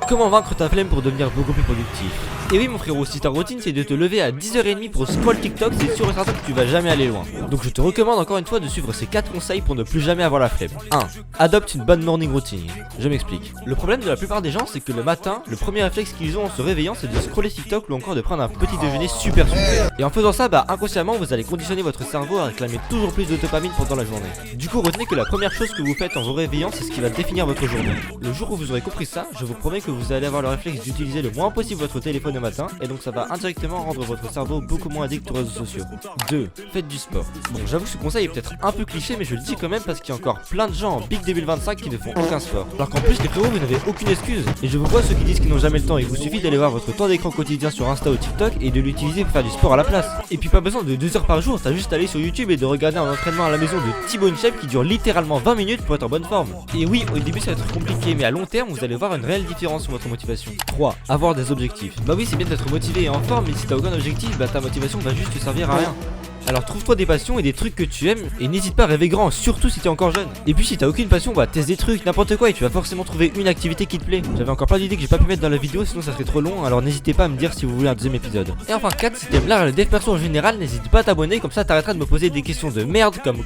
Comment vaincre ta flemme pour devenir beaucoup plus productif? Et oui mon frérot, si ta routine c'est de te lever à 10h30 pour scroll TikTok, c'est sûr et certain que tu vas jamais aller loin. Donc je te recommande encore une fois de suivre ces 4 conseils pour ne plus jamais avoir la flemme. 1. Adopte une bonne morning routine. Je m'explique. Le problème de la plupart des gens, c'est que le matin, le premier réflexe qu'ils ont en se réveillant, c'est de scroller TikTok ou encore de prendre un petit déjeuner super sucré. Et en faisant ça, inconsciemment vous allez conditionner votre cerveau à réclamer toujours plus de dopamine pendant la journée. Du coup retenez que la première chose que vous faites en vous réveillant, c'est ce qui va définir votre journée. Le jour où vous aurez compris ça, je vous promets que vous allez avoir le réflexe d'utiliser le moins possible votre téléphone le matin, et donc ça va indirectement rendre votre cerveau beaucoup moins addict aux réseaux sociaux. 2. Faites du sport. Bon, j'avoue que ce conseil est peut-être un peu cliché, mais je le dis quand même parce qu'il y a encore plein de gens en big 2025 qui ne font aucun sport. Alors qu'en plus les frérots, vous n'avez aucune excuse. Et je vous vois ceux qui disent qu'ils n'ont jamais le temps. Il vous suffit d'aller voir votre temps d'écran quotidien sur Insta ou TikTok et de l'utiliser pour faire du sport à la place. Et puis pas besoin de 2 heures par jour, t'as juste à aller sur YouTube et de regarder un entraînement à la maison de Thibaut Chef qui dure littéralement 20 minutes pour être en bonne forme. Et oui, au début ça va être compliqué, mais à long terme vous allez voir une réelle différence sur votre motivation. 3. Avoir des objectifs. Bah oui, c'est bien d'être motivé et en forme, mais si t'as aucun objectif, ta motivation va juste te servir à rien. Alors trouve-toi des passions et des trucs que tu aimes et n'hésite pas à rêver grand, surtout si t'es encore jeune. Et puis si t'as aucune passion, teste des trucs, n'importe quoi et tu vas forcément trouver une activité qui te plaît. J'avais encore plein d'idées que j'ai pas pu mettre dans la vidéo, sinon ça serait trop long, alors n'hésitez pas à me dire si vous voulez un deuxième épisode. Et enfin 4, si t'aimes l'art et le dev perso en général, n'hésite pas à t'abonner, comme ça t'arrêteras de me poser des questions de merde comme